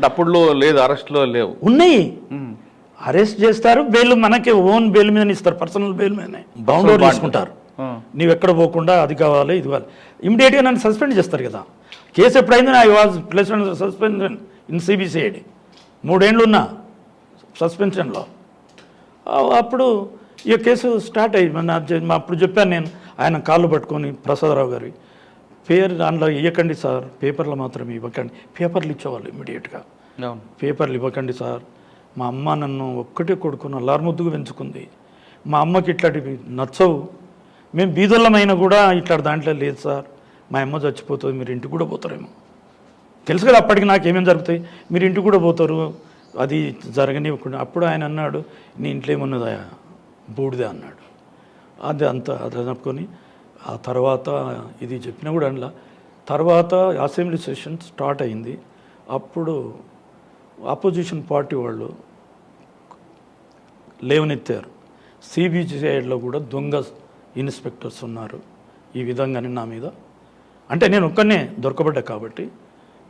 అంటే అప్పుడులో లేదు, అరెస్ట్లో లేవు. ఉన్నాయి, అరెస్ట్ చేస్తారు, బెయిల్ మనకి ఓన్ బెయిల్ మీద ఇస్తారు, పర్సనల్ బెయిల్ మీదనే బౌండ్ ఓవర్ చేసుకుంటారు. నీవు ఎక్కడ పోకుండా అది కావాలి ఇది కావాలి, ఇమీడియట్గా నన్ను సస్పెండ్ చేస్తారు కదా. కేసు ఎప్పుడైంది, I was placed suspension in CBCID, 3 ఏళ్ళు ఉన్నా సస్పెన్షన్లో. అప్పుడు ఈ కేసు స్టార్ట్ అయ్యి అప్పుడు చెప్పాను నేను, ఆయన కాళ్ళు పట్టుకొని ప్రసాదరావు గారి పేరు దాంట్లో ఇవ్వకండి సార్, పేపర్లు మాత్రమే ఇవ్వకండి. పేపర్లు ఇచ్చేవాళ్ళు ఇమ్మీడియట్గా, పేపర్లు ఇవ్వకండి సార్, మా అమ్మ నన్ను ఒక్కటే కొడుకుని అల్లారుముద్దుగా పెంచుకుంది, మా అమ్మకి ఇట్లాంటివి నచ్చవు, మేము బీదోళ్ళమైనా కూడా ఇట్లాంటి దాంట్లో లేదు సార్, మా అమ్మ చచ్చిపోతుంది, మీరు ఇంటికి కూడా పోతారేమో, తెలుసు కదా అప్పటికి నాకు ఏమేమి జరుగుతాయి, మీరు ఇంటికి కూడా పోతారు, అది జరగనివ్వకుండా. అప్పుడు ఆయన అన్నాడు, నీ ఇంట్లో ఏమున్నదా బూడిదే అన్నాడు. అది అది అనుకొని ఆ తర్వాత ఇది చెప్పినా కూడా అందులో తర్వాత అసెంబ్లీ సెషన్ స్టార్ట్ అయింది. అప్పుడు ఆపోజిషన్ పార్టీ వాళ్ళు లేవనెత్తారు, సిబిసిఐడిలో కూడా దొంగ ఇన్స్పెక్టర్స్ ఉన్నారు ఈ విధంగానే నా మీద. అంటే నేను ఒక్కనే దొరకబడ్డా కాబట్టి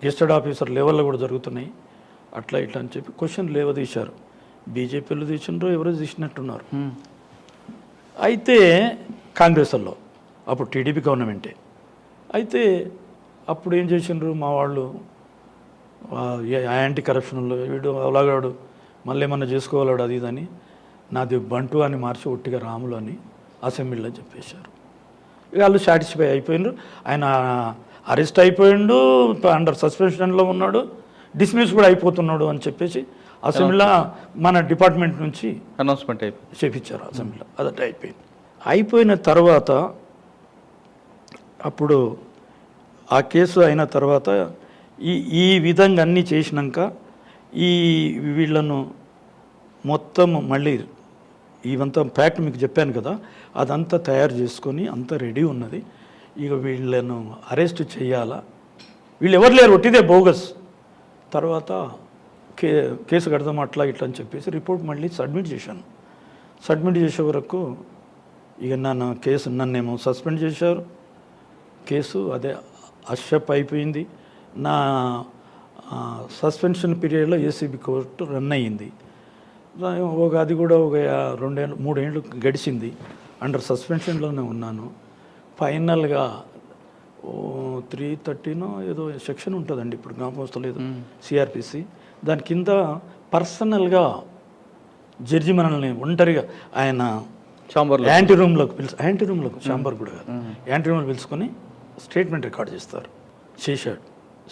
గెస్టెడ్ ఆఫీసర్ లెవెల్లో కూడా జరుగుతున్నాయి అట్లా ఇట్లా అని చెప్పి క్వశ్చన్ లేవదీశారు. బీజేపీలో తీసినారో ఎవరో తీసినట్టున్నారు. అయితే కాంగ్రెస్ వాళ్ళు అప్పుడు టీడీపీ గవర్నమెంటే. అయితే అప్పుడు ఏం చేసిండ్రు మా వాళ్ళు, యాంటీ కరప్షన్లో వీడు అలాగాడు మళ్ళీ ఏమన్నా చేసుకోవాలాడు అది ఇదని, నాది బంటు అని మార్చి ఒట్టిగా రాములు అని అసెంబ్లీలో చెప్పేశారు. వాళ్ళు సాటిస్ఫై అయిపోయినారు, ఆయన అరెస్ట్ అయిపోయిండు, అండర్ సస్పెన్షన్లో ఉన్నాడు, డిస్మిస్ కూడా అయిపోతున్నాడు అని చెప్పేసి అసెంబ్లీలో మన డిపార్ట్మెంట్ నుంచి అనౌన్స్మెంట్ చేపించారు అసెంబ్లీలో. అదట అయిపోయింది. అయిపోయిన తర్వాత అప్పుడు ఆ కేసు అయిన తర్వాత ఈ విధంగా అన్నీ చేసినాక వీళ్ళను మొత్తం మళ్ళీ ఇవంతా ఫ్యాక్ట్ మీకు చెప్పాను కదా, అదంతా తయారు చేసుకొని అంతా రెడీ ఉన్నది. ఇక వీళ్ళను అరెస్ట్ చేయాలా, వీళ్ళు ఎవరు లేరు, ఒట్టిదే బోగస్. తర్వాత కేసు కడదాం అట్లా ఇట్లా అని చెప్పేసి రిపోర్ట్ మళ్ళీ సబ్మిట్ చేశాను. సబ్మిట్ చేసే వరకు ఇక నన్నేమో సస్పెండ్ చేశారు, కేసు అదే అషప్ అయిపోయింది. నా సస్పెన్షన్ పీరియడ్లో ఏసీబీ కోర్టు రన్ అయ్యింది. అది కూడా ఒక 2-3 ఏళ్ళు గడిచింది, అండర్ సస్పెన్షన్లోనే ఉన్నాను. ఫైనల్గా 330 ఏదో సెక్షన్ ఉంటుందండి, ఇప్పుడు జ్ఞాపకం వస్తలేదు, సిఆర్పిసి, దాని కింద పర్సనల్గా జడ్జి మనల్ని ఒంటరిగా ఆయన ఛాంబర్లో యాంటీ రూమ్లోకి ఛాంబర్ కూడా కాదు, యాంటీ రూమ్లో పిలుచుకొని స్టేట్మెంట్ రికార్డ్ చేస్తారు. చేశాడు.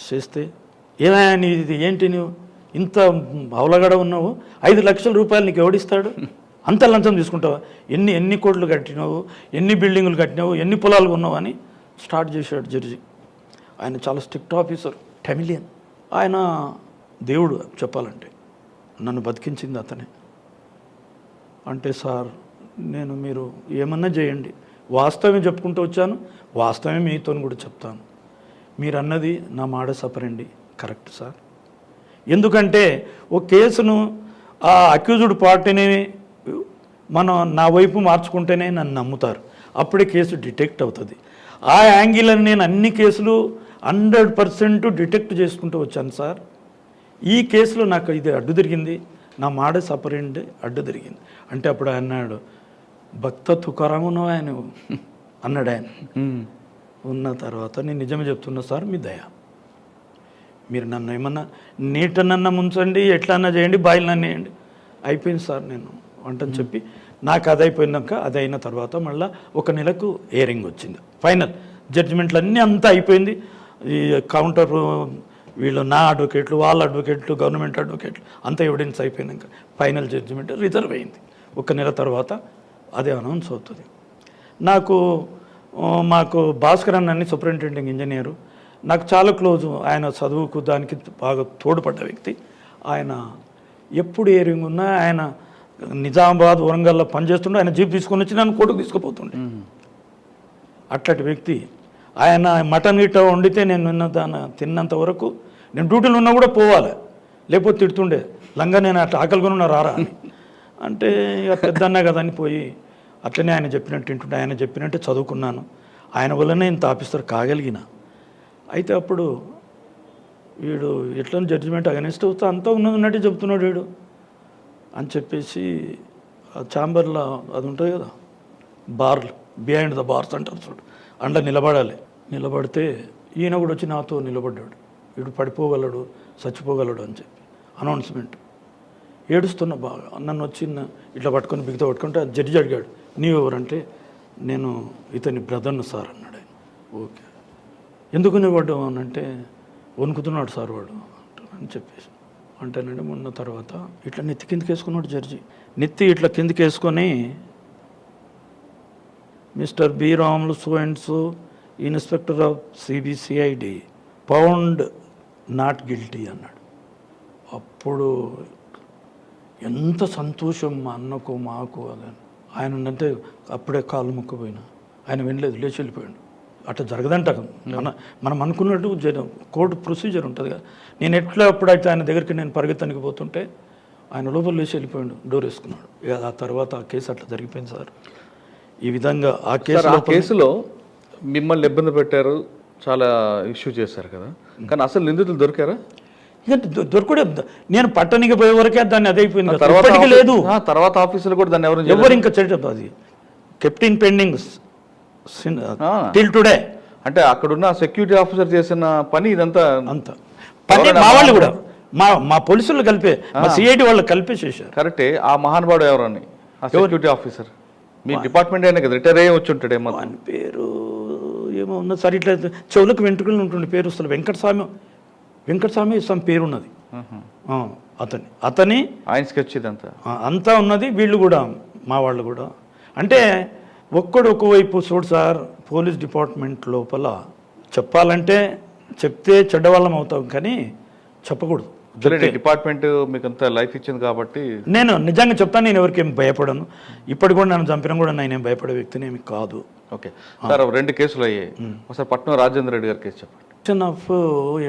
చేస్తే ఏమైనా ఇది ఏంటి, నువ్వు ఇంత అవలగడ ఉన్నావు, 5 లక్షల రూపాయలు నీకు ఎవడిస్తాడు, అంత లంచం తీసుకుంటావా, ఎన్ని కోట్లు కట్టినావు, ఎన్ని బిల్డింగులు కట్టినావు, ఎన్ని పొలాలు ఉన్నావు అని స్టార్ట్ చేశాడు జడ్జి. ఆయన చాలా స్ట్రిక్ట్ ఆఫీసర్, టెమిలియన్. ఆయన దేవుడు చెప్పాలంటే, నన్ను బతికించింది అతనే. అంటే సార్ మీరు ఏమన్నా చేయండి, వాస్తవం చెప్పుకుంటూ వచ్చాను, వాస్తవమే మీతో కూడా చెప్తాను, మీరు అన్నది నా మాట సపరండి, కరెక్ట్ సార్. ఎందుకంటే ఒక కేసును ఆ అక్యూజ్డ్ పార్టీని నా వైపు మార్చుకుంటేనే నన్ను నమ్ముతారు, అప్పుడే కేసు డిటెక్ట్ అవుతుంది. ఆ యాంగిల్ అని నేను అన్ని కేసులు 100% డిటెక్ట్ చేసుకుంటూ వచ్చాను సార్. ఈ కేసులో నాకు ఇది అడ్డు తిరిగింది, నా మాట సపరేండి అడ్డు తిరిగింది అంటే అప్పుడు ఆయన అన్నాడు, భక్త తుకారామును ఆయన అన్నాడు. ఆయన ఉన్న తర్వాత నేను నిజమే చెప్తున్నా సార్, మీ దయ, మీరు నన్ను ఏమన్నా నీటనన్నా ముంచండి, ఎట్లన్నా చేయండి, బాయిల్ నన్ను వేయండి, అయిపోయింది సార్ నేను అంటని చెప్పి నాకు అది అయిపోయినాక, అది అయిన తర్వాత మళ్ళీ 1 నెలకు హియరింగ్ వచ్చింది. ఫైనల్ జడ్జిమెంట్లు అన్నీ అంతా అయిపోయింది. ఈ కౌంటర్ వీళ్ళు నా అడ్వకేట్లు, వాళ్ళ అడ్వకేట్లు, గవర్నమెంట్ అడ్వకేట్లు అంతా ఎవిడెన్స్ అయిపోయినాక ఫైనల్ జడ్జిమెంట్ రిజర్వ్ అయింది. 1 నెల తర్వాత అదే అనౌన్స్ అవుతుంది. మాకు భాస్కర్ అన్న సూపరింటెండెంట్ ఇంజనీరు, నాకు చాలా క్లోజు, ఆయన చదువుకు దానికి బాగా తోడ్పడ్డ వ్యక్తి. ఆయన ఎప్పుడు హియరింగ్ ఉన్నా ఆయన నిజామాబాద్, వరంగల్లో పనిచేస్తుండే, ఆయన జీప్ తీసుకొని వచ్చి నన్ను కోర్టుకు తీసుకుపోతుండే. అట్లాంటి వ్యక్తి ఆయన. మటన్ గిట్ట వండితే నేను తిన్నంత వరకు నేను డ్యూటీలో ఉన్నా కూడా పోవాలి, లేకపోతే తిడుతుండే, లంగా నేను అట్లా ఆకలిగా ఉన్నా రారా అని. అంటే ఇక పెద్దన్నా కదా అని పోయి అట్లనే ఆయన చెప్పినట్టు తింటుంటే, ఆయన చెప్పినట్టే చదువుకున్నాను, ఆయన వల్లనే ఇంత ఆఫీసర్ కాగలిగిన. అయితే అప్పుడు వీడు ఎట్లా జడ్జిమెంట్ అగెనిస్ట్ అవుతా అంతా ఉన్నట్టు చెప్తున్నాడు వీడు అని చెప్పేసి ఆ ఛాంబర్లో అది ఉంటుంది కదా బార్లు, బిహైండ్ ద బార్స్ అంటారు చూడు, అండ నిలబడాలి. నిలబడితే ఈయన కూడా వచ్చి నాతో నిలబడ్డాడు, వీడు పడిపోగలడు చచ్చిపోగలడు అని చెప్పి అనౌన్స్మెంట్. ఏడుస్తున్న బాగా నన్ను వచ్చి ఇట్లా పట్టుకొని బిగితో పట్టుకుంటే ఆ జడ్జి అడిగాడు, నీవు ఎవరంటే నేను ఇతని బ్రదర్ను సార్ అన్నాడు ఆయన. ఓకే, ఎందుకు నిలబడ్డావు అని అంటే వణుకుతున్నాడు సార్ వాడు అని చెప్పేసి అంటేనండి. మొన్న తర్వాత ఇట్లా నెత్తి కిందకి వేసుకున్నాడు జడ్జి, నెత్తి ఇట్లా కిందకి వేసుకొని mister B Ramulu so and so inspector of CBCID found not guilty అన్నాడు. అప్పుడు ఎంత సంతోషం మా అన్నకు మాకు. అదని ఆయన అంటే అప్పుడే కాళ్ళు మొక్కపోయినా ఆయన వినలేదు, లేచి వెళ్ళిపోయాడు. అట్లా జరగదంట. మనం అనుకున్నట్టు కోర్టు ప్రొసీజర్ ఉంటుంది కదా. నేను ఎట్లా ఎప్పుడైతే ఆయన దగ్గరికి నేను పరిగెత్తనికి పోతుంటే ఆయన లోపల లేచి వెళ్ళిపోయాడు, డోర్ వేసుకున్నాడు. ఇక ఆ తర్వాత ఆ కేసు అట్లా జరిగిపోయింది సార్. ఈ విధంగా ఆ కేసులో మిమ్మల్ని ఇబ్బంది పెట్టారు, చాలా ఇష్యూ చేశారు కదా, కానీ అసలు నిందితులు దొరికారా? ఇక దొరకడే. నేను పట్టణానికి పోయే వరకే దాన్ని అదైపోయింది కదా, ఇప్పటికీ లేదు. తర్వాత ఆఫీసులు కూడా దాన్ని ఎవరు ఇంకా చేయడం, అది కెప్టెన్ పెండింగ్ టిల్ టుడే. అంటే అక్కడున్న సెక్యూరిటీ ఆఫీసర్ చేసిన పని ఇదంతా అంత పని మా వాళ్ళు కూడా మా పోలీసులు కలిపే, మా సిఐడి వాళ్ళు కలిపే చేశారు. కరెక్టే. ఆ మహానుభావుడు ఎవరని ఆ సెక్యూరిటీ ఆఫీసర్ మీ డిపార్ట్మెంట్ అయినా కదా, రిటైర్ అయ్యి వచ్చి ఉంటాడేమో. ఆయన పేరు ఏమో ఉన్నది సార్, ఇట్లా చెవులకు వెంట్రుకలు ఉంటుండే పేరు వస్తుంది, వెంకటస్వామి సమ్ పేరు ఉన్నది అతని ఆయన స్కెచ్ ఇదంతా అంతా ఉన్నది. వీళ్ళు కూడా మా వాళ్ళు కూడా అంటే ఒకవైపు చూడు సార్, పోలీస్ డిపార్ట్మెంట్ లోపల చెప్పాలంటే చెప్తే చెడ్డవాళ్ళం అవుతాం కానీ చెప్పకూడదు. డిపార్ట్మెంట్ మీకు అంత లైఫ్ ఇచ్చింది కాబట్టి నేను నిజంగా చెప్తాను, నేను ఎవరికి ఏం భయపడను. ఇప్పటి కూడా నన్ను చంపిన కూడా నేనేం భయపడే వ్యక్తిని ఏమి కాదు. ఓకే సార్, 2 కేసులు అయ్యాయి. ఒకసారి పట్నం రాజేంద్ర రెడ్డి గారి కేసు చెప్పండి. Of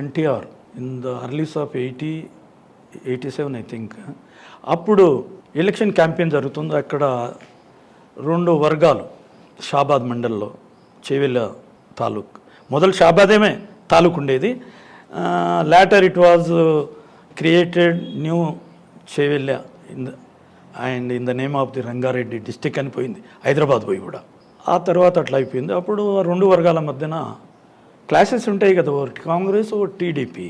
NTR in the earlies of 87 I think. అప్పుడు ఎలక్షన్ క్యాంపెయిన్ జరుగుతుంది. అక్కడ 2 వర్గాలు షాబాద్ మండల్లో, చేవెళ్ళ తాలూక్. మొదలు షాబాదేమే తాలూక్ ఉండేది. Later it was created new Chevella and in the name of the Rangareddy district అని పోయింది, హైదరాబాద్ పోయి కూడా. ఆ తర్వాత అట్లా అయిపోయింది. అప్పుడు 2 వర్గాల మధ్యన క్లాసెస్ ఉంటాయి కదా, ఒకటి కాంగ్రెస్, ఒకటి టీడీపీ.